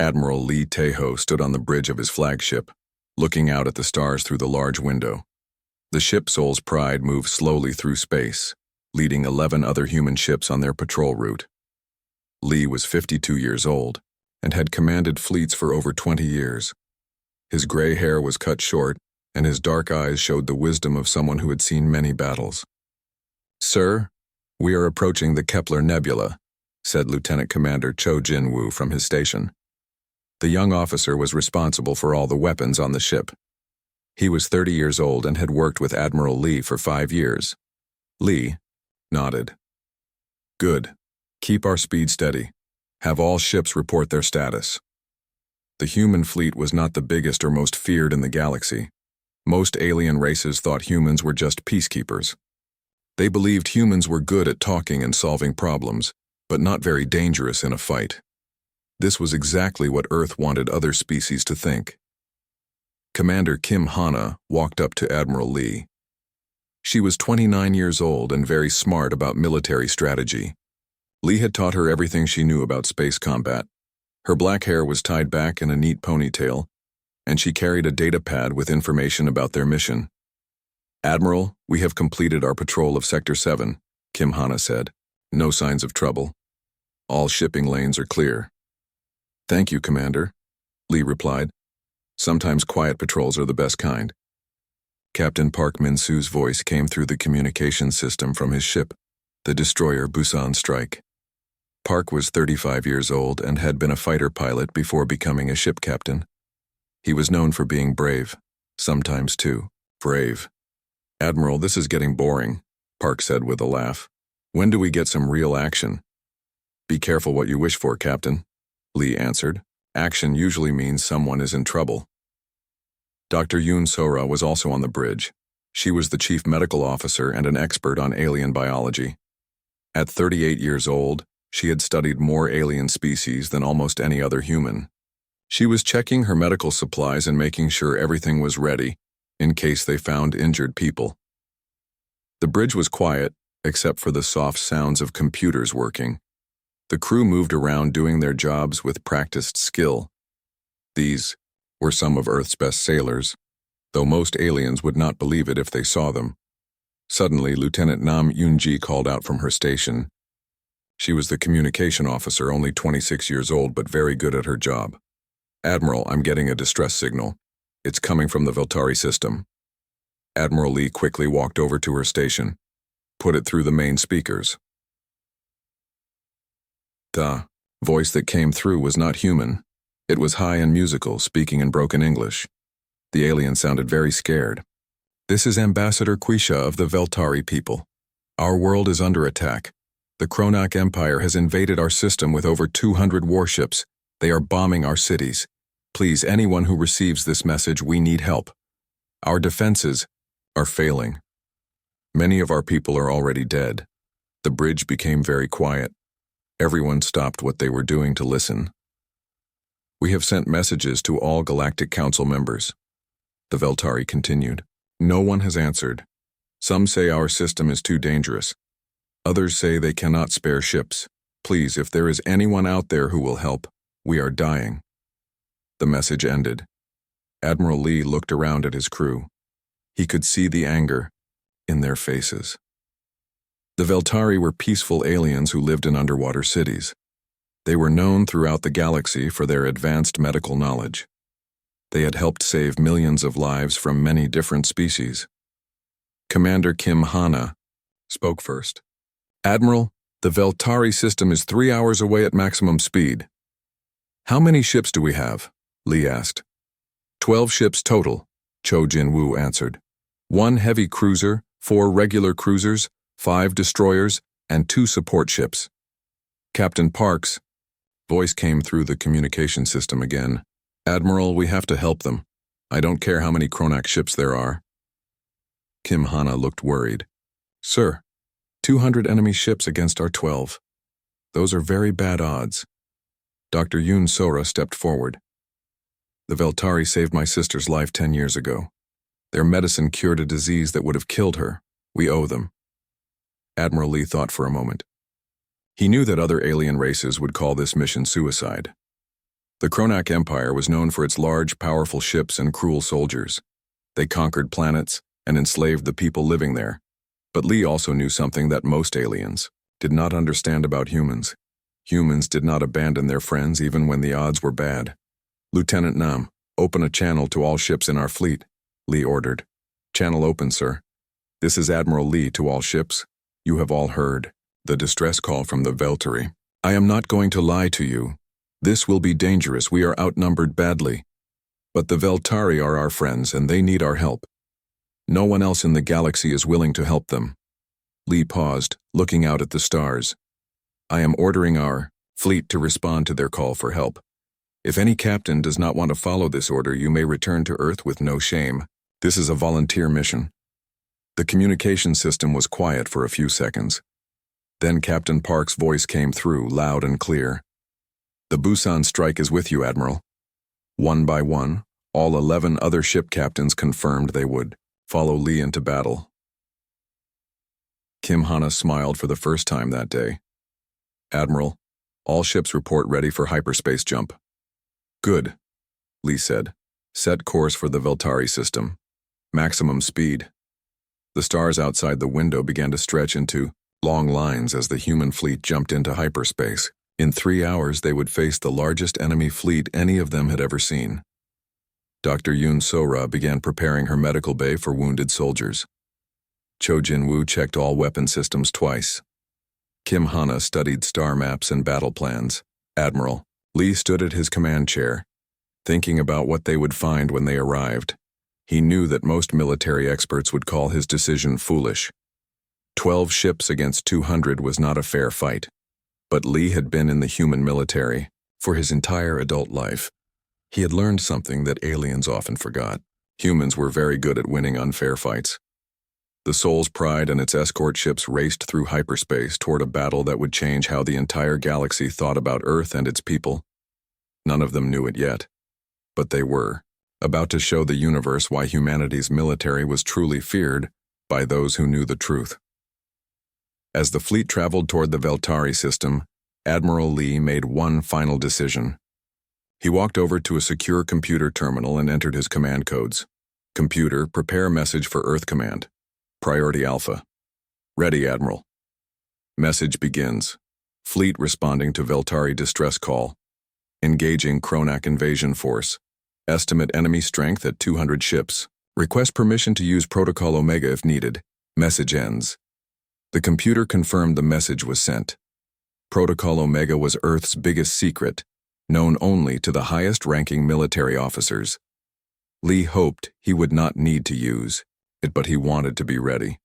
Admiral Lee Tejo stood on the bridge of his flagship, looking out at the stars through the large window. The ship Soul's Pride moved slowly through space, leading 11 other human ships on their patrol route. Lee was 52 years old and had commanded fleets for over 20 years. His gray hair was cut short, and his dark eyes showed the wisdom of someone who had seen many battles. "Sir, we are approaching the Kepler Nebula," said Lieutenant Commander Cho Jin-woo from his station. The young officer was responsible for all the weapons on the ship. He was 30 years old and had worked with Admiral Lee for 5 years. Lee nodded. "Good. Keep our speed steady. Have all ships report their status." The human fleet was not the biggest or most feared in the galaxy. Most alien races thought humans were just peacekeepers. They believed humans were good at talking and solving problems, but not very dangerous in a fight. This was exactly what Earth wanted other species to think. Commander Kim Hana walked up to Admiral Lee. She was 29 years old and very smart about military strategy. Lee had taught her everything she knew about space combat. Her black hair was tied back in a neat ponytail, and she carried a data pad with information about their mission. "Admiral, we have completed our patrol of Sector 7, Kim Hana said. "No signs of trouble. All shipping lanes are clear." "Thank you, Commander," Lee replied. "Sometimes quiet patrols are the best kind." Captain Park Min-soo's voice came through the communication system from his ship, the destroyer Busan Strike. Park was 35 years old and had been a fighter pilot before becoming a ship captain. He was known for being brave, sometimes too brave. "Admiral, this is getting boring," Park said with a laugh. "When do we get some real action?" "Be careful what you wish for, Captain," Lee answered. "Action usually means someone is in trouble." Dr. Yoon Sora was also on the bridge. She was the chief medical officer and an expert on alien biology. At 38 years old, she had studied more alien species than almost any other human. She was checking her medical supplies and making sure everything was ready, in case they found injured people. The bridge was quiet, except for the soft sounds of computers working. The crew moved around doing their jobs with practiced skill. These were some of Earth's best sailors, though most aliens would not believe it if they saw them. Suddenly, Lieutenant Nam Yoon-ji called out from her station. She was the communication officer, only 26 years old, but very good at her job. "Admiral, I'm getting a distress signal. It's coming from the Veltari system." Admiral Lee quickly walked over to her station. "Put it through the main speakers." The voice that came through was not human. It was high and musical, speaking in broken English. The alien sounded very scared. "This is Ambassador Quisha of the Veltari people. Our world is under attack. The Kronak Empire has invaded our system with over 200 warships. They are bombing our cities. Please, anyone who receives this message, we need help. Our defenses are failing. Many of our people are already dead." The bridge became very quiet. Everyone stopped what they were doing to listen. "We have sent messages to all Galactic Council members," the Veltari continued. "No one has answered. Some say our system is too dangerous. Others say they cannot spare ships. Please, if there is anyone out there who will help, we are dying." The message ended. Admiral Lee looked around at his crew. He could see the anger in their faces. The Veltari were peaceful aliens who lived in underwater cities. They were known throughout the galaxy for their advanced medical knowledge. They had helped save millions of lives from many different species. Commander Kim Hana spoke first. "Admiral, the Veltari system is 3 hours away at maximum speed." "How many ships do we have?" Lee asked. 12 ships total, Cho Jin-woo answered. 1 heavy cruiser, 4 regular cruisers, 5 destroyers, and 2 support ships. Captain Park's voice came through the communication system again. "Admiral, we have to help them. I don't care how many Kronak ships there are." Kim Hana looked worried. "Sir, 200 enemy ships against our 12. Those are very bad odds." Dr. Yoon Sora stepped forward. "The Veltari saved my sister's life 10 years ago. Their medicine cured a disease that would have killed her. We owe them." Admiral Lee thought for a moment. He knew that other alien races would call this mission suicide. The Kronak Empire was known for its large, powerful ships and cruel soldiers. They conquered planets and enslaved the people living there. But Lee also knew something that most aliens did not understand about humans. Humans did not abandon their friends even when the odds were bad. "Lieutenant Nam, open a channel to all ships in our fleet," Lee ordered. "Channel open, sir. This is Admiral Lee to all ships. You have all heard the distress call from the Veltari. I am not going to lie to you. This will be dangerous. We are outnumbered badly. But the Veltari are our friends and they need our help. No one else in the galaxy is willing to help them." Lee paused, looking out at the stars. "I am ordering our fleet to respond to their call for help. If any captain does not want to follow this order, you may return to Earth with no shame. This is a volunteer mission." The communication system was quiet for a few seconds. Then Captain Park's voice came through, loud and clear. "The Busan strike is with you, Admiral." One by one, all 11 other ship captains confirmed they would follow Lee into battle. Kim Hana smiled for the first time that day. "Admiral, all ships report ready for hyperspace jump." "Good," Lee said. "Set course for the Veltari system. Maximum speed." The stars outside the window began to stretch into long lines as the human fleet jumped into hyperspace. In 3 hours, they would face the largest enemy fleet any of them had ever seen. Dr. Yoon So-ra began preparing her medical bay for wounded soldiers. Cho Jin-woo checked all weapon systems twice. Kim Hana studied star maps and battle plans. Admiral Lee stood at his command chair, thinking about what they would find when they arrived. He knew that most military experts would call his decision foolish. 12 ships against 200 was not a fair fight. But Lee had been in the human military for his entire adult life. He had learned something that aliens often forgot. Humans were very good at winning unfair fights. The Soul's Pride and its escort ships raced through hyperspace toward a battle that would change how the entire galaxy thought about Earth and its people. None of them knew it yet, but they were about to show the universe why humanity's military was truly feared by those who knew the truth. As the fleet traveled toward the Veltari system, Admiral Lee made one final decision. He walked over to a secure computer terminal and entered his command codes. "Computer, prepare message for Earth Command. Priority Alpha." "Ready, Admiral." Message begins. Fleet responding to Veltari distress call. Engaging Kronak invasion force. Estimate enemy strength at 200 ships. Request permission to use Protocol Omega if needed. Message ends. The computer confirmed the message was sent. Protocol Omega was Earth's biggest secret, known only to the highest-ranking military officers. Lee hoped he would not need to use it, but he wanted to be ready.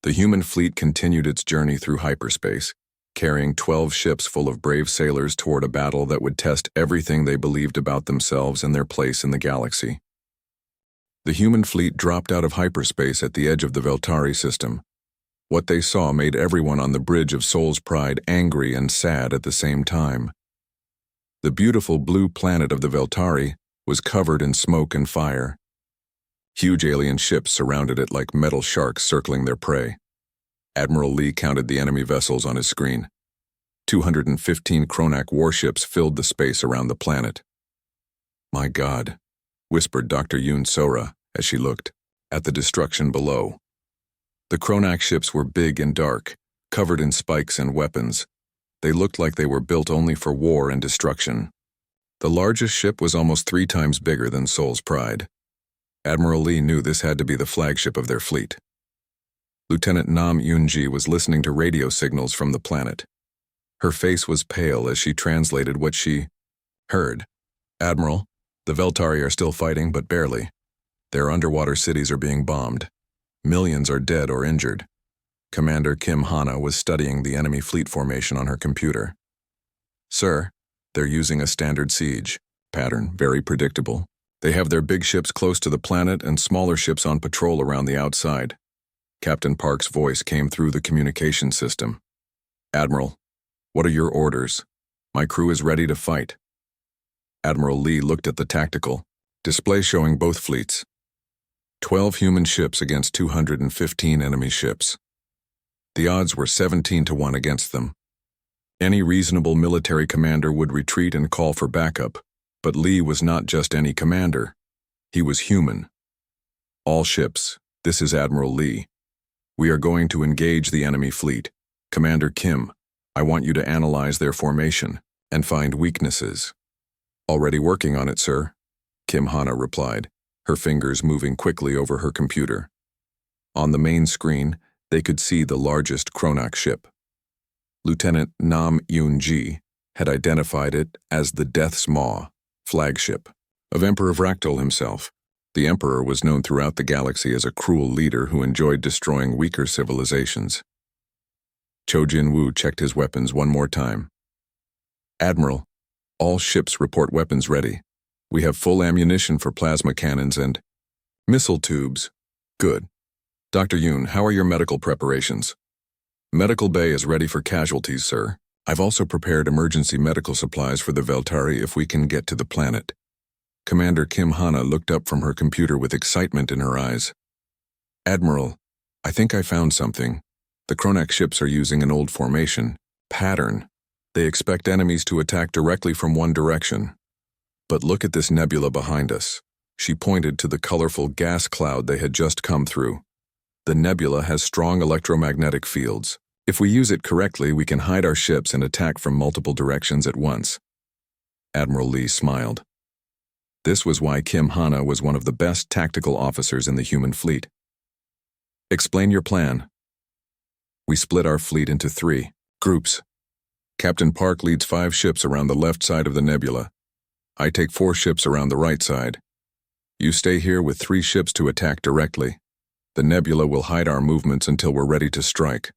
The human fleet continued its journey through hyperspace, carrying 12 ships full of brave sailors toward a battle that would test everything they believed about themselves and their place in the galaxy. The human fleet dropped out of hyperspace at the edge of the Veltari system. What they saw made everyone on the bridge of Soul's Pride angry and sad at the same time. The beautiful blue planet of the Veltari was covered in smoke and fire. Huge alien ships surrounded it like metal sharks circling their prey. Admiral Lee counted the enemy vessels on his screen. 215 Kronak warships filled the space around the planet. "My God," whispered Dr. Yoon So-ra as she looked at the destruction below. The Kronak ships were big and dark, covered in spikes and weapons. They looked like they were built only for war and destruction. The largest ship was almost 3 times bigger than Soul's Pride. Admiral Lee knew this had to be the flagship of their fleet. Lieutenant Nam Yoon-ji was listening to radio signals from the planet. Her face was pale as she translated what she heard. "Admiral, the Veltari are still fighting, but barely. Their underwater cities are being bombed. Millions are dead or injured." Commander Kim Hana was studying the enemy fleet formation on her computer. "Sir, they're using a standard siege pattern, very predictable. They have their big ships close to the planet and smaller ships on patrol around the outside." Captain Park's voice came through the communication system. "Admiral, what are your orders? My crew is ready to fight." Admiral Lee looked at the tactical display showing both fleets. 12 human ships against 215 enemy ships. The odds were 17 to 1 against them. Any reasonable military commander would retreat and call for backup, but Lee was not just any commander. He was human. All ships, this is Admiral Lee. We are going to engage the enemy fleet. Commander Kim, I want you to analyze their formation and find weaknesses. Already working on it, sir, Kim Hana replied, her fingers moving quickly over her computer. On the main screen, they could see the largest Kronak ship. Lieutenant Nam Yoon-ji had identified it as the Death's Maw, flagship, of Emperor Vractul himself. The Emperor was known throughout the galaxy as a cruel leader who enjoyed destroying weaker civilizations. Cho Jin-woo checked his weapons one more time. Admiral, all ships report weapons ready. We have full ammunition for plasma cannons and missile tubes. Good. Dr. Yoon, how are your medical preparations? Medical bay is ready for casualties, sir. I've also prepared emergency medical supplies for the Veltari if we can get to the planet. Commander Kim Hana looked up from her computer with excitement in her eyes. Admiral, I think I found something. The Kronak ships are using an old formation, pattern. They expect enemies to attack directly from one direction. But look at this nebula behind us. She pointed to the colorful gas cloud they had just come through. The nebula has strong electromagnetic fields. If we use it correctly, we can hide our ships and attack from multiple directions at once. Admiral Lee smiled. This was why Kim Hana was one of the best tactical officers in the human fleet. Explain your plan. We split our fleet into 3 groups. Captain Park leads 5 ships around the left side of the nebula. I take 4 ships around the right side. You stay here with 3 ships to attack directly. The nebula will hide our movements until we're ready to strike.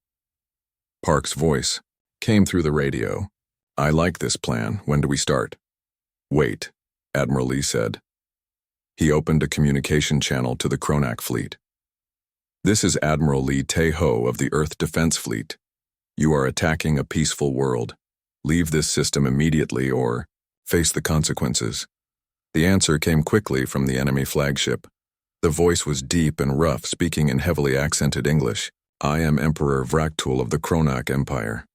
Park's voice came through the radio. I like this plan. When do we start? Wait, Admiral Lee said. He opened a communication channel to the Kronak fleet. This is Admiral Lee Tae-ho of the Earth Defense Fleet. You are attacking a peaceful world. Leave this system immediately or face the consequences. The answer came quickly from the enemy flagship. The voice was deep and rough, speaking in heavily accented English. I am Emperor Vractul of the Kronak Empire.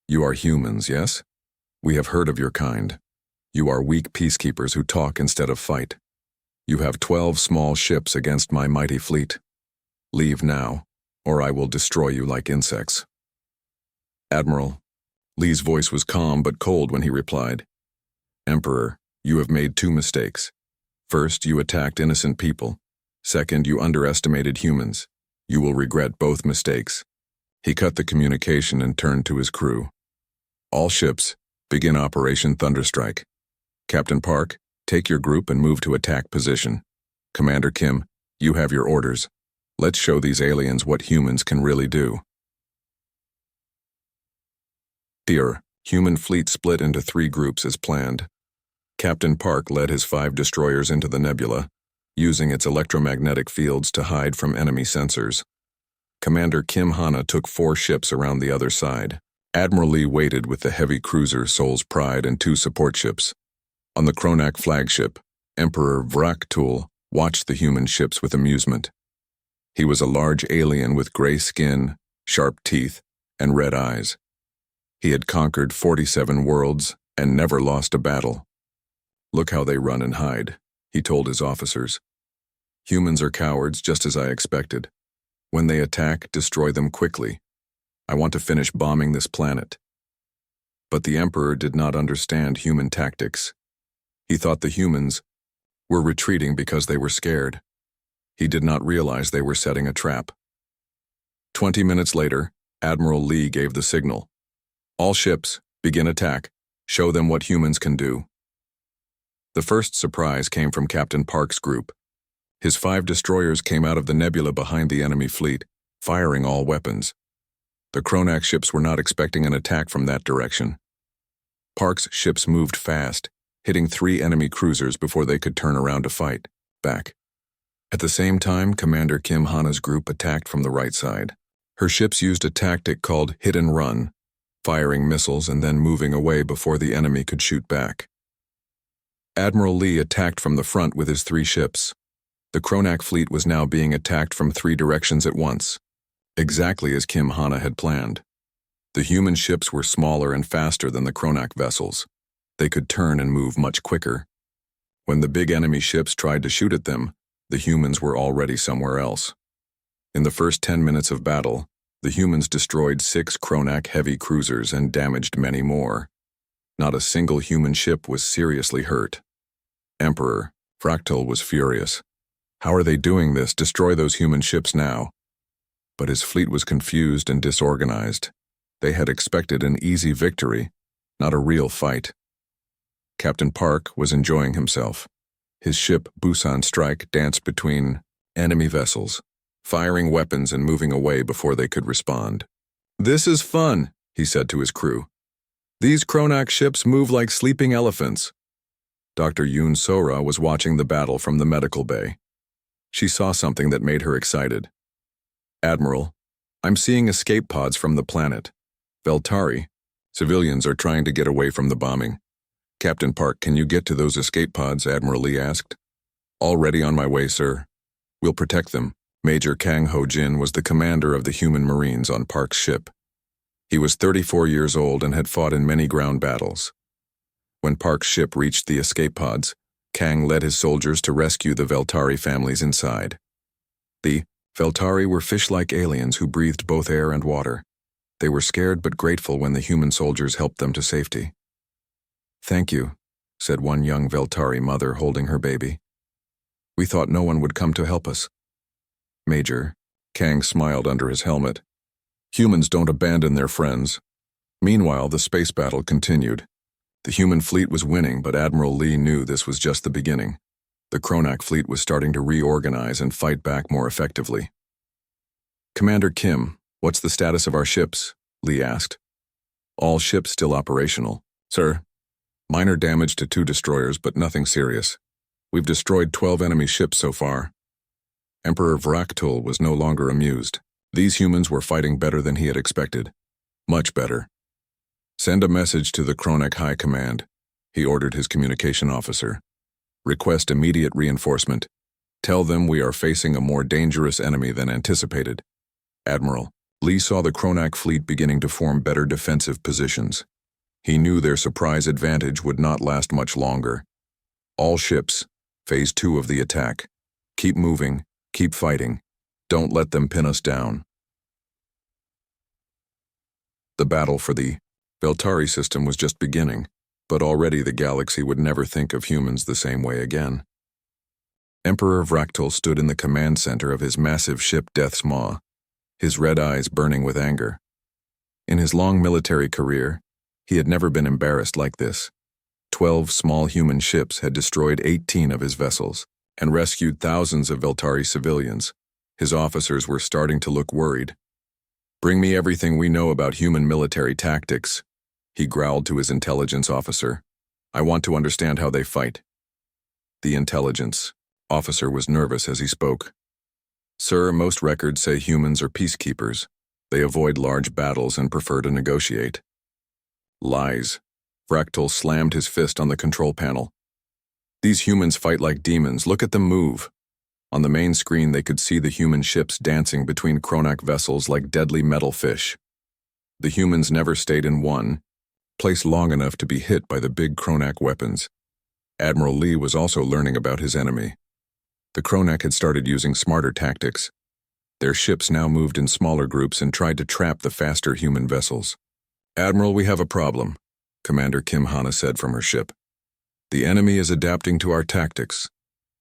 You are humans, yes? We have heard of your kind. You are weak peacekeepers who talk instead of fight. You have 12 small ships against my mighty fleet. Leave now, or I will destroy you like insects. Admiral, Lee's voice was calm but cold when he replied. Emperor, you have made 2 mistakes. First, you attacked innocent people. Second, you underestimated humans. You will regret both mistakes. He cut the communication and turned to his crew. All ships, begin Operation Thunderstrike. Captain Park, take your group and move to attack position. Commander Kim, you have your orders. Let's show these aliens what humans can really do. Here, human fleet split into 3 groups as planned. Captain Park led his 5 destroyers into the nebula, using its electromagnetic fields to hide from enemy sensors. Commander Kim Hana took 4 ships around the other side. Admiral Lee waited with the heavy cruiser Soul's Pride and 2 support ships. On the Kronak flagship, Emperor Vractul watched the human ships with amusement. He was a large alien with gray skin, sharp teeth, and red eyes. He had conquered 47 worlds and never lost a battle. Look how they run and hide, he told his officers. Humans are cowards, just as I expected. When they attack, destroy them quickly. I want to finish bombing this planet. But the Emperor did not understand human tactics. He thought the humans were retreating because they were scared. He did not realize they were setting a trap. 20 minutes later, Admiral Lee gave the signal. All ships, begin attack. Show them what humans can do. The first surprise came from Captain Park's group. His 5 destroyers came out of the nebula behind the enemy fleet, firing all weapons. The Kronak ships were not expecting an attack from that direction. Park's ships moved fast, hitting 3 enemy cruisers before they could turn around to fight back. At the same time, Commander Kim Hana's group attacked from the right side. Her ships used a tactic called hit and run, firing missiles and then moving away before the enemy could shoot back. Admiral Lee attacked from the front with his 3 ships. The Kronak fleet was now being attacked from 3 directions at once, exactly as Kim Hana had planned. The human ships were smaller and faster than the Kronak vessels. They could turn and move much quicker. When the big enemy ships tried to shoot at them, the humans were already somewhere else. In the first 10 minutes of battle, the humans destroyed 6 Kronak heavy cruisers and damaged many more. Not a single human ship was seriously hurt. Emperor Fractal was furious. How are they doing this? Destroy those human ships now. But his fleet was confused and disorganized. They had expected an easy victory, not a real fight. Captain Park was enjoying himself. His ship, Busan Strike, danced between enemy vessels, firing weapons and moving away before they could respond. "This is fun," he said to his crew. "These Kronak ships move like sleeping elephants." Dr. Yoon Sora was watching the battle from the medical bay. She saw something that made her excited. "Admiral, I'm seeing escape pods from the planet. Veltari, civilians are trying to get away from the bombing." "Captain Park, can you get to those escape pods?" Admiral Lee asked. "Already on my way, sir. We'll protect them." Major Kang Ho-jin was the commander of the human Marines on Park's ship. He was 34 years old and had fought in many ground battles. When Park's ship reached the escape pods, Kang led his soldiers to rescue the Veltari families inside. The Veltari were fish-like aliens who breathed both air and water. They were scared but grateful when the human soldiers helped them to safety. "Thank you," said one young Veltari mother holding her baby. "We thought no one would come to help us." "Major," Kang smiled under his helmet, "humans don't abandon their friends." Meanwhile, the space battle continued. The human fleet was winning, but Admiral Lee knew this was just the beginning. The Kronak fleet was starting to reorganize and fight back more effectively. "Commander Kim, what's the status of our ships?" Lee asked. "All ships still operational, sir. Minor damage to 2 destroyers, but nothing serious. We've destroyed 12 enemy ships so far." Emperor Vraktul was no longer amused. These humans were fighting better than he had expected. Much better. "Send a message to the Kronak High Command," he ordered his communication officer. "Request immediate reinforcement. Tell them we are facing a more dangerous enemy than anticipated." Admiral Lee saw the Kronak fleet beginning to form better defensive positions. He knew their surprise advantage would not last much longer. "All ships, Phase 2 of the attack. Keep moving, keep fighting. Don't let them pin us down." The battle for the Veltari system was just beginning, but already the galaxy would never think of humans the same way again. Emperor Vraktul stood in the command center of his massive ship Death's Maw, his red eyes burning with anger. In his long military career, he had never been embarrassed like this. 12 small human ships had destroyed 18 of his vessels and rescued thousands of Veltari civilians. His officers were starting to look worried. "Bring me everything we know about human military tactics," he growled to his intelligence officer. "I want to understand how they fight." The intelligence officer was nervous as he spoke. "Sir, most records say humans are peacekeepers. They avoid large battles and prefer to negotiate." "Lies." Fractal slammed his fist on the control panel. "These humans fight like demons. Look at them move." On the main screen, they could see the human ships dancing between Kronak vessels like deadly metal fish. The humans never stayed in one place long enough to be hit by the big Kronak weapons. Admiral Lee was also learning about his enemy. The Kronak had started using smarter tactics. Their ships now moved in smaller groups and tried to trap the faster human vessels. "Admiral, we have a problem," Commander Kim Hana said from her ship. "The enemy is adapting to our tactics.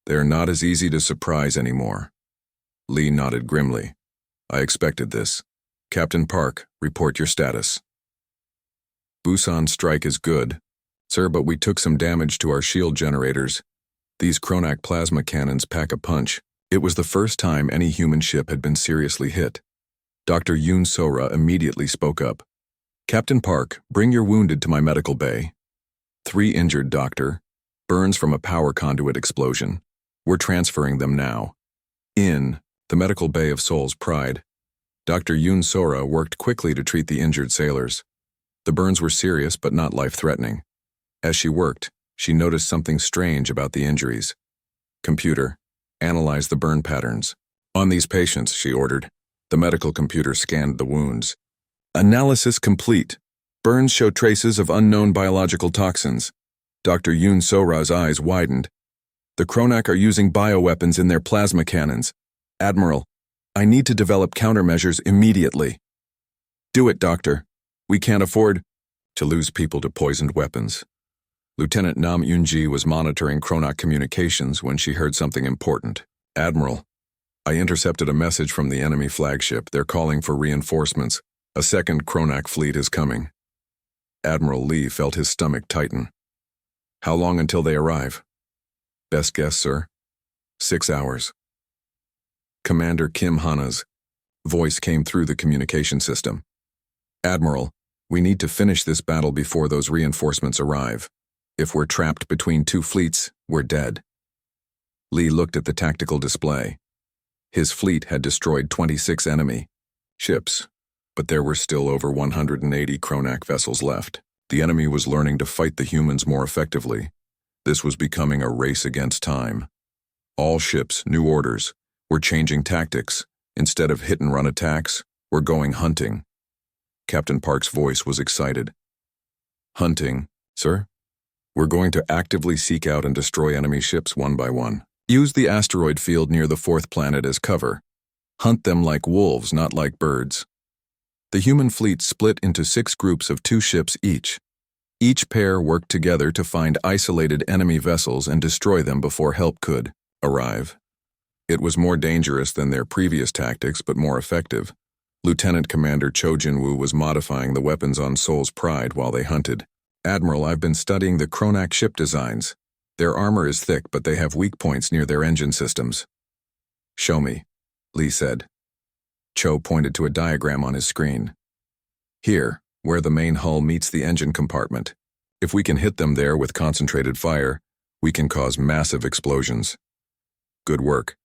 They are not as easy to surprise anymore." Lee nodded grimly. "I expected this. Captain Park, report your status." "Busan Strike is good, sir, but we took some damage to our shield generators. These Kronak plasma cannons pack a punch." It was the first time any human ship had been seriously hit. Dr. Yoon Sora immediately spoke up. "Captain Park, bring your wounded to my medical bay." 3 injured, Doctor. Burns from a power conduit explosion. We're transferring them now. In the medical bay of Seoul's Pride, Dr. Yoon Sora worked quickly to treat the injured sailors. The burns were serious but not life-threatening. As she worked, she noticed something strange about the injuries. "Computer, analyze the burn patterns." "On these patients," she ordered. The medical computer scanned the wounds. Analysis complete. Burns show traces of unknown biological toxins. Dr. Yoon Sora's eyes widened. The Kronak are using bioweapons in their plasma cannons. Admiral, I need to develop countermeasures immediately. Do it, Doctor. We can't afford to lose people to poisoned weapons. Lieutenant Nam Yoonji was monitoring Kronak communications when she heard something important. Admiral, I intercepted a message from the enemy flagship. They're calling for reinforcements. A second Kronak fleet is coming. Admiral Lee felt his stomach tighten. How long until they arrive? Best guess, sir. 6 hours. Commander Kim Hana's voice came through the communication system. Admiral, we need to finish this battle before those reinforcements arrive. If we're trapped between two fleets, we're dead. Lee looked at the tactical display. His fleet had destroyed 26 enemy ships, but there were still over 180 Kronak vessels left. The enemy was learning to fight the humans more effectively. This was becoming a race against time. All ships, new orders, were changing tactics. Instead of hit-and-run attacks, we're going hunting. Captain Park's voice was excited. Hunting, sir? We're going to actively seek out and destroy enemy ships one by one. Use the asteroid field near the fourth planet as cover. Hunt them like wolves, not like birds. The human fleet split into 6 groups of 2 ships each. Each pair worked together to find isolated enemy vessels and destroy them before help could arrive. It was more dangerous than their previous tactics, but more effective. Lieutenant Commander Cho Jin-woo was modifying the weapons on Seoul's Pride while they hunted. Admiral, I've been studying the Kronak ship designs. Their armor is thick, but they have weak points near their engine systems. Show me, Lee said. Cho pointed to a diagram on his screen. Here, where the main hull meets the engine compartment. If we can hit them there with concentrated fire, we can cause massive explosions. Good work.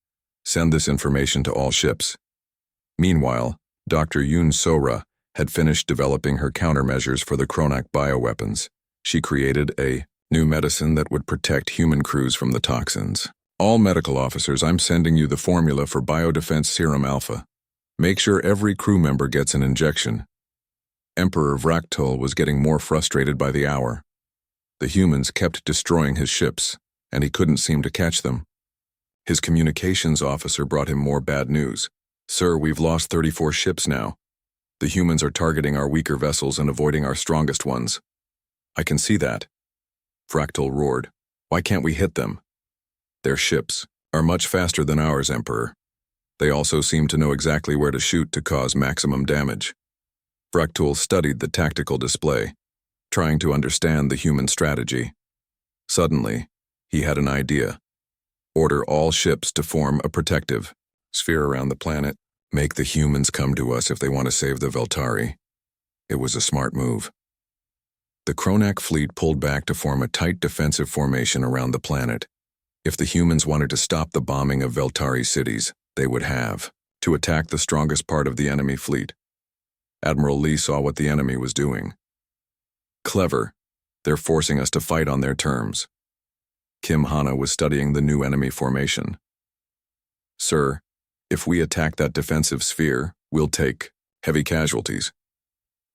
Send this information to all ships. Meanwhile, Dr. Yoon Sora had finished developing her countermeasures for the Kronak bioweapons. She created a new medicine that would protect human crews from the toxins. All medical officers, I'm sending you the formula for biodefense serum alpha. Make sure every crew member gets an injection. Emperor Vraktul was getting more frustrated by the hour. The humans kept destroying his ships, and he couldn't seem to catch them. His communications officer brought him more bad news. Sir, we've lost 34 ships now. The humans are targeting our weaker vessels and avoiding our strongest ones. I can see that. Fractal roared. Why can't we hit them? Their ships are much faster than ours, Emperor. They also seem to know exactly where to shoot to cause maximum damage. Fractal studied the tactical display, trying to understand the human strategy. Suddenly, he had an idea. Order all ships to form a protective sphere around the planet. Make the humans come to us if they want to save the Veltari. It was a smart move. The Kronak fleet pulled back to form a tight defensive formation around the planet. If the humans wanted to stop the bombing of Veltari cities, they would have to attack the strongest part of the enemy fleet. Admiral Lee saw what the enemy was doing. Clever. They're forcing us to fight on their terms. Kim Hana was studying the new enemy formation. Sir, if we attack that defensive sphere, we'll take heavy casualties.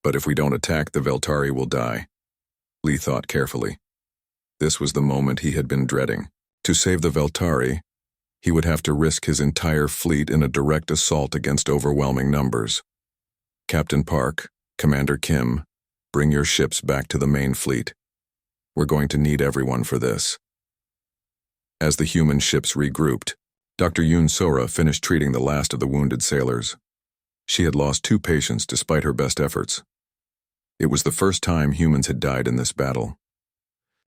But if we don't attack, the Veltari will die. Lee thought carefully. This was the moment he had been dreading. To save the Veltari, he would have to risk his entire fleet in a direct assault against overwhelming numbers. Captain Park, Commander Kim, bring your ships back to the main fleet. We're going to need everyone for this. As the human ships regrouped, Dr. Yoon Sora finished treating the last of the wounded sailors. She had lost 2 patients despite her best efforts. It was the first time humans had died in this battle.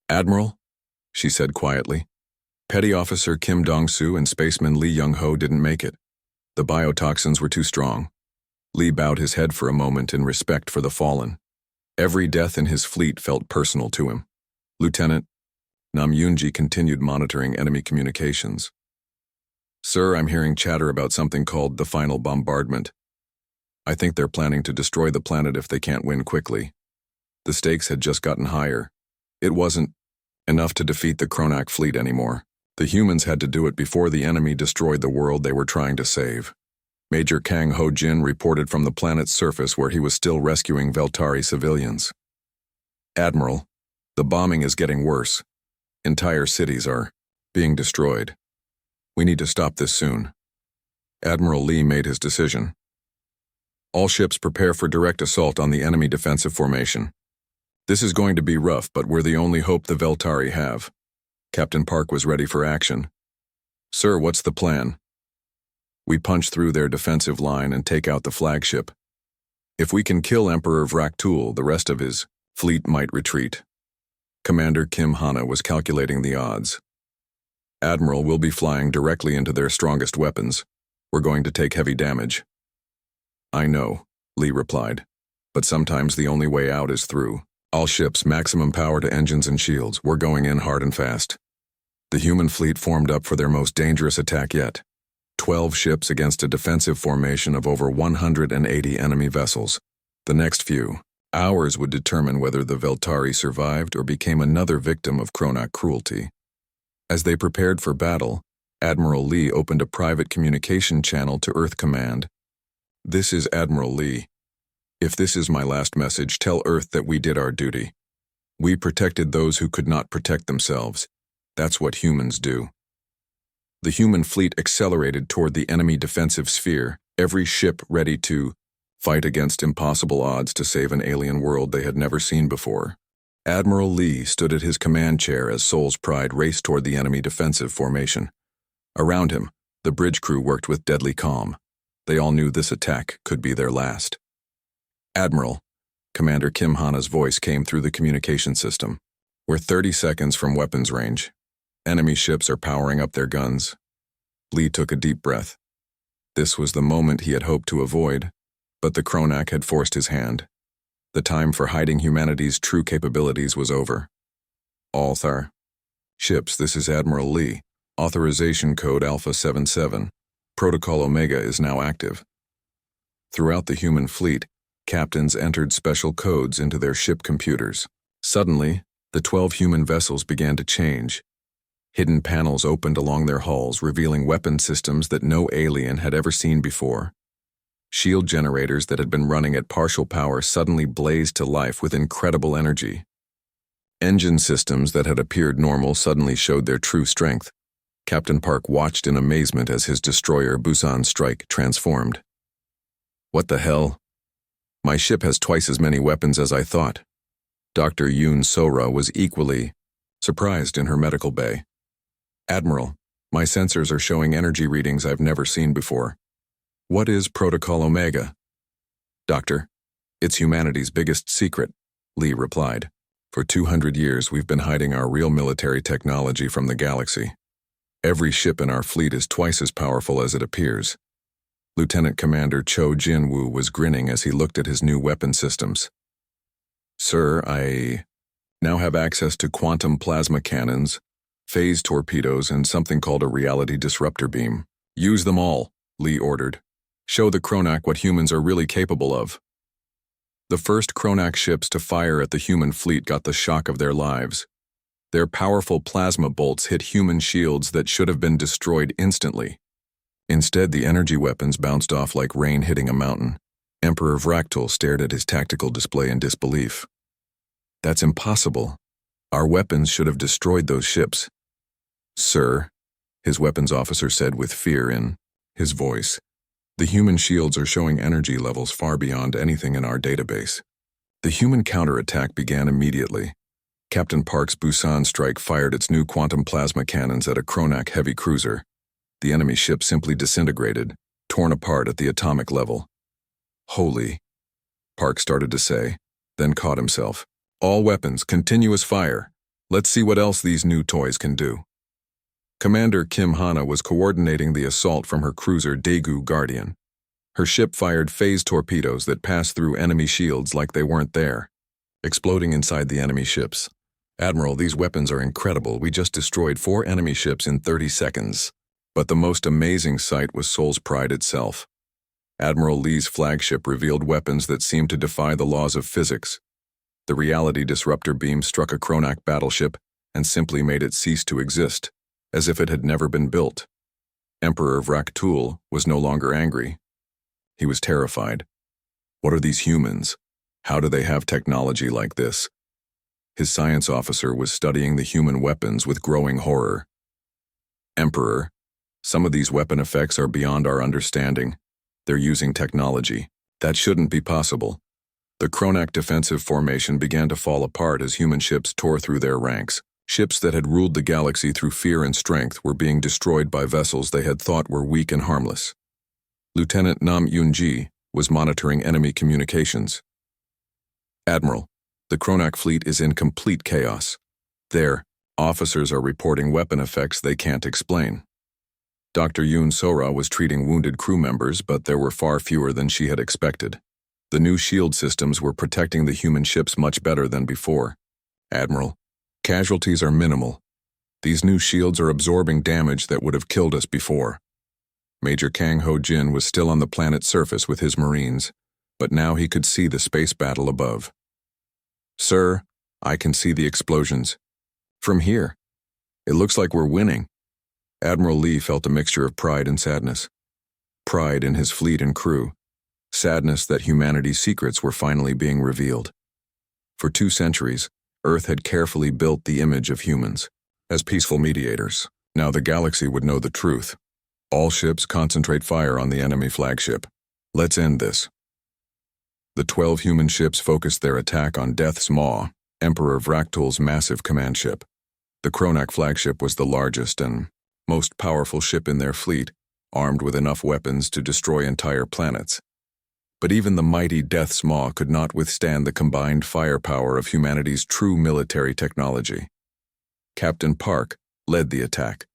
Admiral, she said quietly, Petty Officer Kim Dong-soo and Spaceman Lee Young-ho didn't make it. The biotoxins were too strong. Lee bowed his head for a moment in respect for the fallen. Every death in his fleet felt personal to him. Lieutenant Nam Yoonji continued monitoring enemy communications. Sir, I'm hearing chatter about something called the final bombardment. I think they're planning to destroy the planet if they can't win quickly. The stakes had just gotten higher. It wasn't enough to defeat the Kronak fleet anymore. The humans had to do it before the enemy destroyed the world they were trying to save. Major Kang Ho-jin reported from the planet's surface where he was still rescuing Veltari civilians. Admiral, the bombing is getting worse. Entire cities are being destroyed. We need to stop this soon. Admiral Lee made his decision. All ships prepare for direct assault on the enemy defensive formation. This is going to be rough, but we're the only hope the Veltari have. Captain Park was ready for action. Sir, what's the plan? We punch through their defensive line and take out the flagship. If we can kill Emperor Vraktul, the rest of his fleet might retreat. Commander Kim Hana was calculating the odds. Admiral will be flying directly into their strongest weapons. We're going to take heavy damage. I know, Lee replied, but sometimes the only way out is through. All ships, maximum power to engines and shields. We're going in hard and fast. The human fleet formed up for their most dangerous attack yet. 12 ships against a defensive formation of over 180 enemy vessels. The next few hours would determine whether the Veltari survived or became another victim of Kronak cruelty. As they prepared for battle, Admiral Lee opened a private communication channel to Earth Command. This is Admiral Lee. If this is my last message, tell Earth that we did our duty. We protected those who could not protect themselves. That's what humans do. The human fleet accelerated toward the enemy defensive sphere, every ship ready to fight against impossible odds to save an alien world they had never seen before. Admiral Lee stood at his command chair as Soul's Pride raced toward the enemy defensive formation. Around him, the bridge crew worked with deadly calm. They all knew this attack could be their last. Admiral, Commander Kim Hana's voice came through the communication system. We're 30 seconds from weapons range. Enemy ships are powering up their guns. Lee took a deep breath. This was the moment he had hoped to avoid, but the Kronak had forced his hand. The time for hiding humanity's true capabilities was over. All ships, this is Admiral Lee. Authorization code Alpha 77. Protocol Omega is now active. Throughout the human fleet, captains entered special codes into their ship computers. Suddenly, the 12 human vessels began to change. Hidden panels opened along their hulls, revealing weapon systems that no alien had ever seen before. Shield generators that had been running at partial power suddenly blazed to life with incredible energy. Engine systems that had appeared normal suddenly showed their true strength. Captain Park watched in amazement as his destroyer Busan Strike transformed. What the hell? My ship has twice as many weapons as I thought. Dr. Yoon Sora was equally surprised in her medical bay. Admiral, my sensors are showing energy readings I've never seen before. What is Protocol Omega? Doctor, it's humanity's biggest secret, Lee replied. For 200 years we've been hiding our real military technology from the galaxy. Every ship in our fleet is twice as powerful as it appears. Lieutenant Commander Cho Jin-woo was grinning as he looked at his new weapon systems. Sir, I now have access to quantum plasma cannons, phase torpedoes, and something called a reality disruptor beam. Use them all, Lee ordered. Show the Kronak what humans are really capable of. The first Kronak ships to fire at the human fleet got the shock of their lives. Their powerful plasma bolts hit human shields that should have been destroyed instantly. Instead, the energy weapons bounced off like rain hitting a mountain. Emperor Vraktul stared at his tactical display in disbelief. That's impossible. Our weapons should have destroyed those ships. Sir, his weapons officer said with fear in his voice, the human shields are showing energy levels far beyond anything in our database. The human counterattack began immediately. Captain Park's Busan Strike fired its new quantum plasma cannons at a Kronak heavy cruiser. The enemy ship simply disintegrated, torn apart at the atomic level. Holy, Park started to say, then caught himself. All weapons, continuous fire. Let's see what else these new toys can do. Commander Kim Hana was coordinating the assault from her cruiser Daegu Guardian. Her ship fired phase torpedoes that passed through enemy shields like they weren't there, exploding inside the enemy ships. Admiral, these weapons are incredible. We just destroyed 4 enemy ships in 30 seconds. But the most amazing sight was Soul's Pride itself. Admiral Lee's flagship revealed weapons that seemed to defy the laws of physics. The reality disruptor beam struck a Kronak battleship and simply made it cease to exist, as if it had never been built. Emperor Vraktul was no longer angry. He was terrified. What are these humans? How do they have technology like this? His science officer was studying the human weapons with growing horror. Emperor, some of these weapon effects are beyond our understanding. They're using technology. That shouldn't be possible. The Kronak defensive formation began to fall apart as human ships tore through their ranks. Ships that had ruled the galaxy through fear and strength were being destroyed by vessels they had thought were weak and harmless. Lieutenant Nam Yunji was monitoring enemy communications. Admiral, the Kronak fleet is in complete chaos. Their officers are reporting weapon effects they can't explain. Dr. Yoon Sora was treating wounded crew members, but there were far fewer than she had expected. The new shield systems were protecting the human ships much better than before. Admiral, casualties are minimal. These new shields are absorbing damage that would have killed us before. Major Kang Ho Jin was still on the planet's surface with his Marines, but now he could see the space battle above. Sir, I can see the explosions. From here, it looks like we're winning. Admiral Lee felt a mixture of pride and sadness. Pride in his fleet and crew. Sadness that humanity's secrets were finally being revealed. For 2 centuries, Earth had carefully built the image of humans as peaceful mediators. Now the galaxy would know the truth. All ships concentrate fire on the enemy flagship. Let's end this. The 12 human ships focused their attack on Death's Maw, Emperor Vraktul's massive command ship. The Kronak flagship was the largest and most powerful ship in their fleet, armed with enough weapons to destroy entire planets. But even the mighty Death's Maw could not withstand the combined firepower of humanity's true military technology. Captain Park led the attack,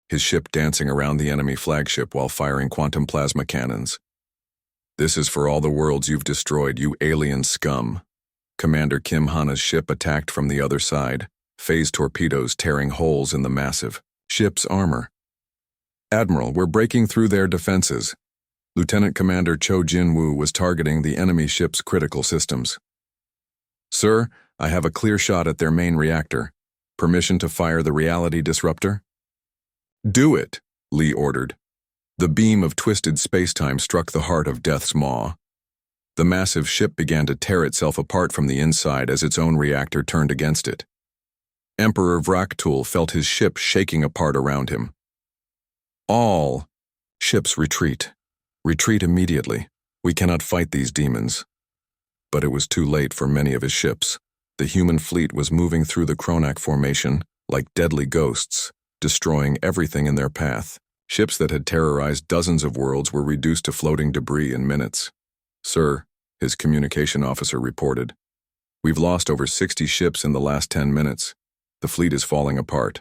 his ship dancing around the enemy flagship while firing quantum plasma cannons. This is for all the worlds you've destroyed, you alien scum. Commander Kim Hana's ship attacked from the other side, phase torpedoes tearing holes in the massive ship's armor. Admiral, we're breaking through their defenses. Lieutenant Commander Cho Jin-woo was targeting the enemy ship's critical systems. Sir, I have a clear shot at their main reactor. Permission to fire the reality disruptor? Do it, Lee ordered. The beam of twisted space-time struck the heart of Death's Maw. The massive ship began to tear itself apart from the inside as its own reactor turned against it. Emperor Vraktul felt his ship shaking apart around him. All ships retreat. Retreat immediately. We cannot fight these demons. But it was too late for many of his ships. The human fleet was moving through the Kronak formation like deadly ghosts, destroying everything in their path. Ships that had terrorized dozens of worlds were reduced to floating debris in minutes. Sir, his communication officer reported, we've lost over 60 ships in the last 10 minutes. The fleet is falling apart.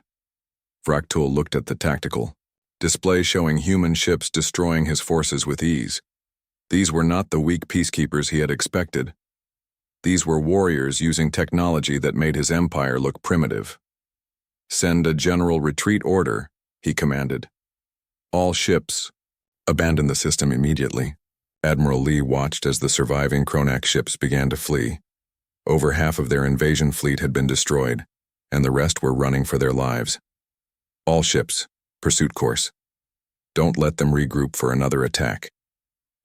Vraktul looked at the tactical display showing human ships destroying his forces with ease. These were not the weak peacekeepers he had expected. These were warriors using technology that made his empire look primitive. Send a general retreat order, he commanded. All ships abandon the system immediately. Admiral Lee watched as the surviving Kronak ships began to flee. Over half of their invasion fleet had been destroyed, and the rest were running for their lives. All ships, pursuit course. Don't let them regroup for another attack.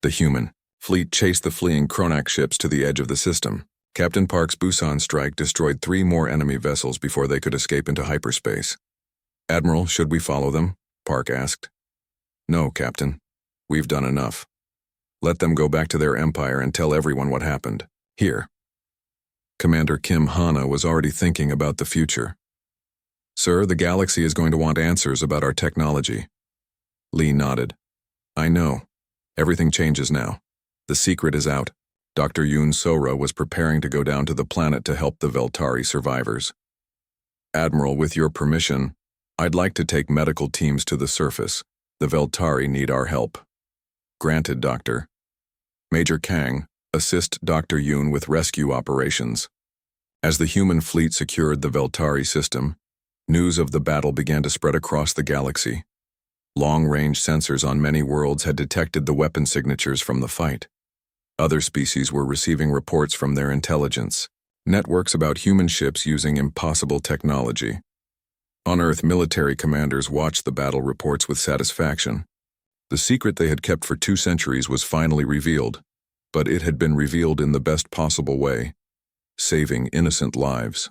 The human fleet chased the fleeing Kronak ships to the edge of the system. Captain Park's Busan strike destroyed 3 more enemy vessels before they could escape into hyperspace. Admiral, should we follow them? Park asked. No, Captain. We've done enough. Let them go back to their empire and tell everyone what happened. Here. Commander Kim Hana was already thinking about the future. Sir, the galaxy is going to want answers about our technology. Lee nodded. I know. Everything changes now. The secret is out. Dr. Yoon Sora was preparing to go down to the planet to help the Veltari survivors. Admiral, with your permission, I'd like to take medical teams to the surface. The Veltari need our help. Granted, Doctor. Major Kang, assist Dr. Yoon with rescue operations. As the human fleet secured the Veltari system, news of the battle began to spread across the galaxy. Long-range sensors on many worlds had detected the weapon signatures from the fight. Other species were receiving reports from their intelligence, networks about human ships using impossible technology. On Earth, military commanders watched the battle reports with satisfaction. The secret they had kept for 2 centuries was finally revealed, but it had been revealed in the best possible way, saving innocent lives.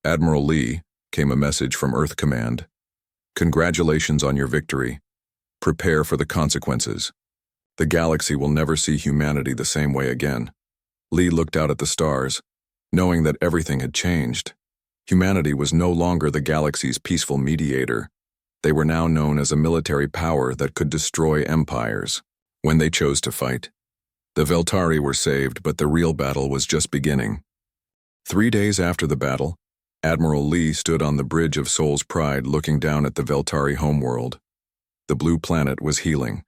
Admiral Lee, came a message from Earth Command. Congratulations on your victory. Prepare for the consequences. The galaxy will never see humanity the same way again. Lee looked out at the stars, knowing that everything had changed. Humanity was no longer the galaxy's peaceful mediator. They were now known as a military power that could destroy empires when they chose to fight. The Veltari were saved, but the real battle was just beginning. 3 days after the battle, Admiral Lee stood on the bridge of Soul's Pride looking down at the Veltari homeworld. The blue planet was healing.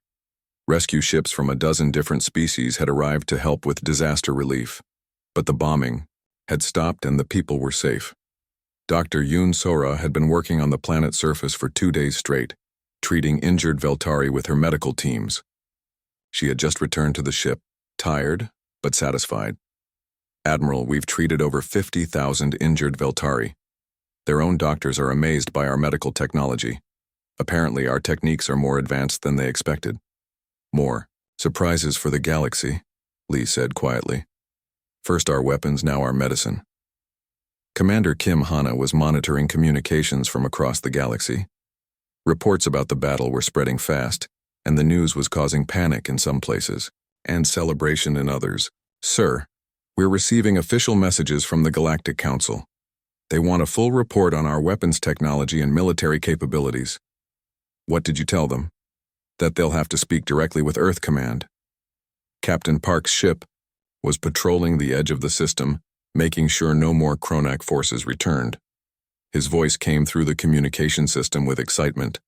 Rescue ships from a dozen different species had arrived to help with disaster relief, but the bombing had stopped and the people were safe. Dr. Yoon Sora had been working on the planet's surface for 2 days straight, treating injured Veltari with her medical teams. She had just returned to the ship, tired but satisfied. Admiral, we've treated over 50,000 injured Veltari. Their own doctors are amazed by our medical technology. Apparently, our techniques are more advanced than they expected. More surprises for the galaxy, Lee said quietly. First our weapons, now our medicine. Commander Kim Hana was monitoring communications from across the galaxy. Reports about the battle were spreading fast, and the news was causing panic in some places, and celebration in others. Sir, we're receiving official messages from the Galactic Council. They want a full report on our weapons technology and military capabilities. What did you tell them? That they'll have to speak directly with Earth Command. Captain Park's ship was patrolling the edge of the system, making sure no more Kronak forces returned. His voice came through the communication system with excitement.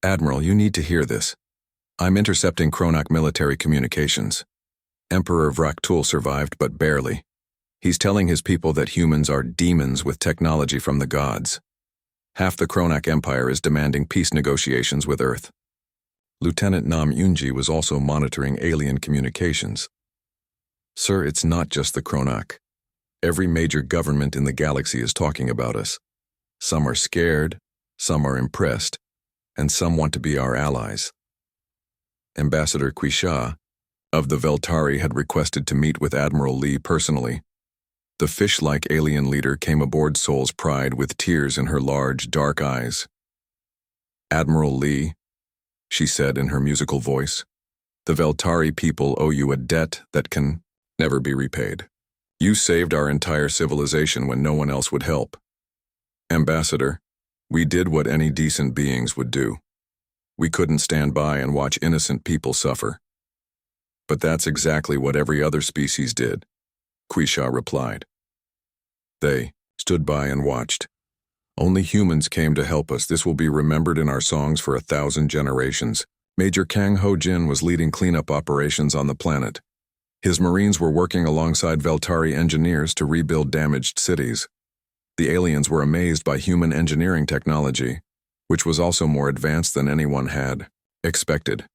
Admiral, you need to hear this. I'm intercepting Kronak military communications. Emperor Vraktul survived, but barely. He's telling his people that humans are demons with technology from the gods. Half the Kronak Empire is demanding peace negotiations with Earth. Lieutenant Nam Yunji was also monitoring alien communications. Sir, it's not just the Kronak. Every major government in the galaxy is talking about us. Some are scared, some are impressed, and some want to be our allies. Ambassador Quisha of the Veltari had requested to meet with Admiral Lee personally. The fish-like alien leader came aboard Soul's Pride with tears in her large, dark eyes. Admiral Lee, she said in her musical voice, the Veltari people owe you a debt that can never be repaid. You saved our entire civilization when no one else would help. Ambassador, we did what any decent beings would do. We couldn't stand by and watch innocent people suffer. But that's exactly what every other species did, Quisha replied. They stood by and watched. Only humans came to help us. This will be remembered in our songs for 1,000 generations. Major Kang Ho-jin was leading cleanup operations on the planet. His Marines were working alongside Veltari engineers to rebuild damaged cities. The aliens were amazed by human engineering technology, which was also more advanced than anyone had expected.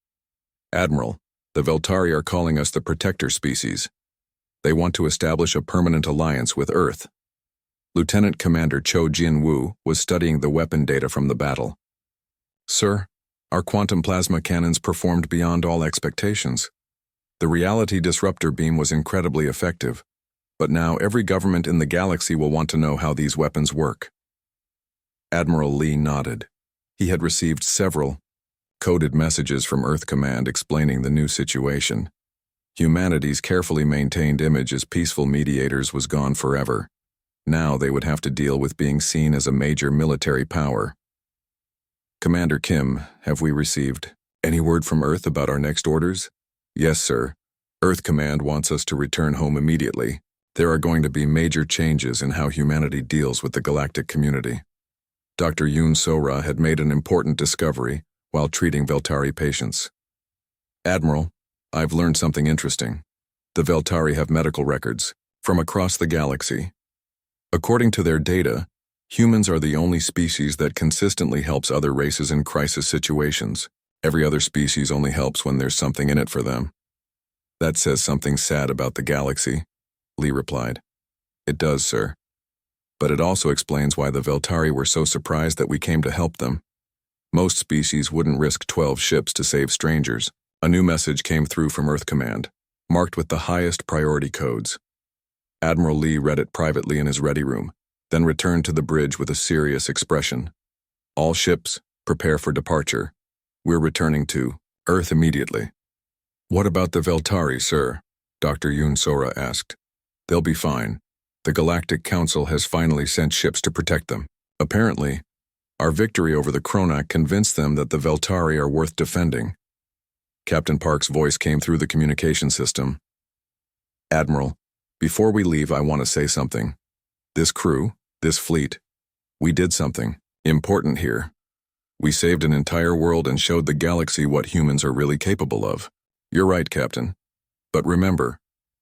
Admiral, the Veltari are calling us the protector species. They want to establish a permanent alliance with Earth. Lieutenant Commander Cho Jin-woo was studying the weapon data from the battle. Sir, our quantum plasma cannons performed beyond all expectations. The reality disruptor beam was incredibly effective, but now every government in the galaxy will want to know how these weapons work. Admiral Lee nodded. He had received several coded messages from Earth Command explaining the new situation. Humanity's carefully maintained image as peaceful mediators was gone forever. Now they would have to deal with being seen as a major military power. Commander Kim, have we received any word from Earth about our next orders? Yes, sir. Earth Command wants us to return home immediately. There are going to be major changes in how humanity deals with the galactic community. Dr. Yoon Sora had made an important discovery while treating Veltari patients. Admiral, I've learned something interesting. The Veltari have medical records from across the galaxy. According to their data, humans are the only species that consistently helps other races in crisis situations. Every other species only helps when there's something in it for them. That says something sad about the galaxy, Lee replied. It does, sir. But it also explains why the Veltari were so surprised that we came to help them. Most species wouldn't risk 12 ships to save strangers. A new message came through from Earth Command, marked with the highest priority codes. Admiral Lee read it privately in his ready room, then returned to the bridge with a serious expression. All ships, prepare for departure. We're returning to Earth immediately. What about the Veltari, sir? Dr. Yoon Sora asked. They'll be fine. The Galactic Council has finally sent ships to protect them. Apparently, our victory over the Kronak convinced them that the Veltari are worth defending. Captain Park's voice came through the communication system. Admiral, before we leave, I want to say something. This crew, this fleet, we did something important here. We saved an entire world and showed the galaxy what humans are really capable of. You're right, Captain. But remember,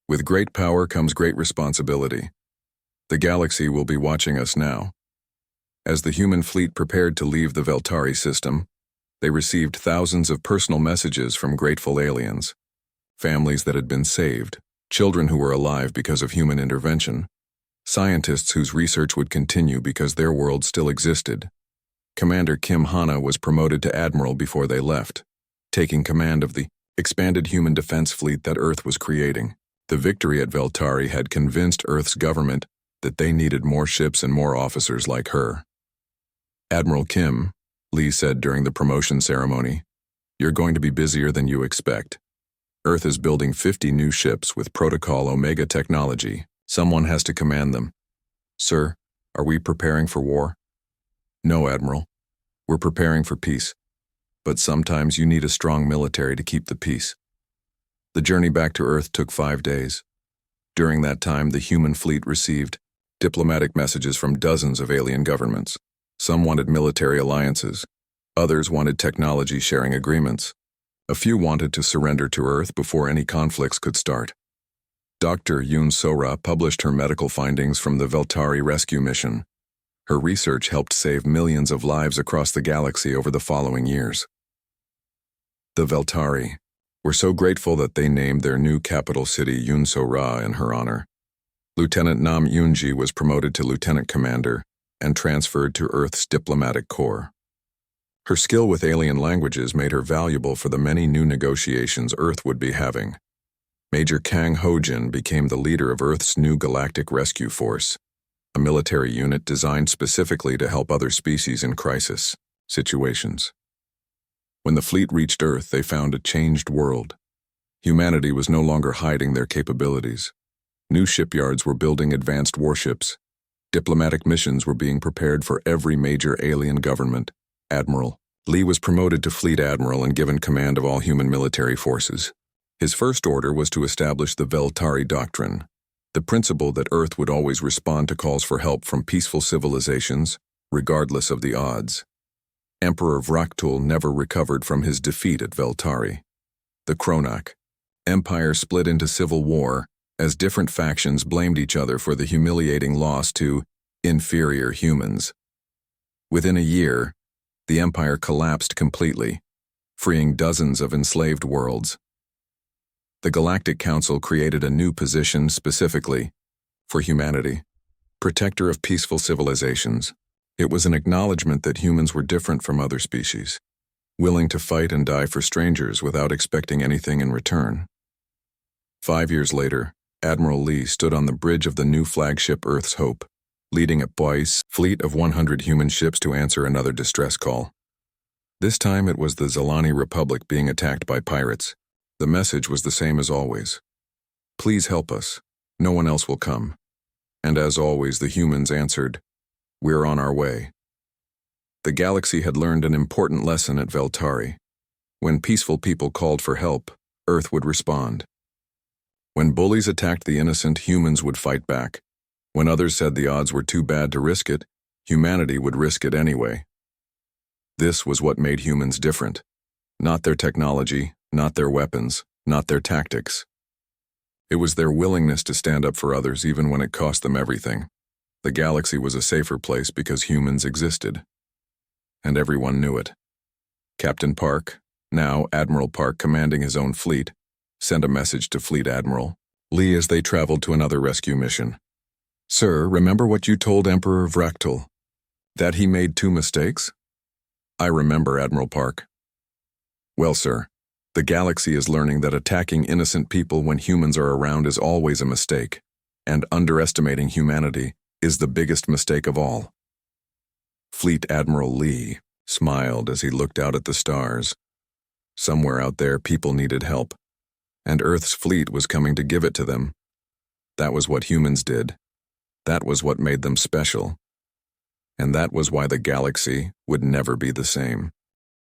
with great power comes great responsibility. The galaxy will be watching us now. As the human fleet prepared to leave the Veltari system, they received thousands of personal messages from grateful aliens. Families that had been saved, children who were alive because of human intervention, scientists whose research would continue because their world still existed. Commander Kim Hana was promoted to admiral before they left, taking command of the expanded human defense fleet that Earth was creating. The victory at Veltari had convinced Earth's government that they needed more ships and more officers like her. Admiral Kim, Lee said during the promotion ceremony, you're going to be busier than you expect. Earth is building 50 new ships with Protocol Omega technology. Someone has to command them. Sir, are we preparing for war? No, Admiral. We're preparing for peace. But sometimes you need a strong military to keep the peace. The journey back to Earth took 5 days. During that time, the human fleet received diplomatic messages from dozens of alien governments. Some wanted military alliances. Others wanted technology-sharing agreements. A few wanted to surrender to Earth before any conflicts could start. Dr. Yoon Sora published her medical findings from the Veltari rescue mission. Her research helped save millions of lives across the galaxy over the following years. The Veltari were so grateful that they named their new capital city Yunsora in her honor. Lieutenant Nam Yoonji was promoted to lieutenant commander and transferred to Earth's diplomatic corps. Her skill with alien languages made her valuable for the many new negotiations Earth would be having. Major Kang Ho-jin became the leader of Earth's new Galactic Rescue Force, a military unit designed specifically to help other species in crisis situations. When the fleet reached Earth, they found a changed world. Humanity was no longer hiding their capabilities. New shipyards were building advanced warships. Diplomatic missions were being prepared for every major alien government. Admiral Lee was promoted to Fleet Admiral and given command of all human military forces. His first order was to establish the Veltari Doctrine, the principle that Earth would always respond to calls for help from peaceful civilizations, regardless of the odds. Emperor Vraktul never recovered from his defeat at Veltari. The Kronak Empire split into civil war as different factions blamed each other for the humiliating loss to inferior humans. Within a year, the Empire collapsed completely, freeing dozens of enslaved worlds. The Galactic Council created a new position specifically for humanity, protector of peaceful civilizations. It was an acknowledgement that humans were different from other species, willing to fight and die for strangers without expecting anything in return. 5 years later, Admiral Lee stood on the bridge of the new flagship Earth's Hope, leading a Boyce fleet of 100 human ships to answer another distress call. This time it was the Zelani Republic being attacked by pirates. The message was the same as always. Please help us. No one else will come. And as always, the humans answered, we're on our way. The galaxy had learned an important lesson at Veltari. When peaceful people called for help, Earth would respond. When bullies attacked the innocent, humans would fight back. When others said the odds were too bad to risk it, humanity would risk it anyway. This was what made humans different. Not their technology, not their weapons, not their tactics. It was their willingness to stand up for others even when it cost them everything. The galaxy was a safer place because humans existed. And everyone knew it. Captain Park, now Admiral Park commanding his own fleet, sent a message to Fleet Admiral Lee as they traveled to another rescue mission. Sir, remember what you told Emperor Vraktul? That he made 2 mistakes? I remember, Admiral Park. Well, sir, the galaxy is learning that attacking innocent people when humans are around is always a mistake, and underestimating humanity is the biggest mistake of all. Fleet Admiral Lee smiled as he looked out at the stars. Somewhere out there, people needed help, and Earth's fleet was coming to give it to them. That was what humans did. That was what made them special. And that was why the galaxy would never be the same.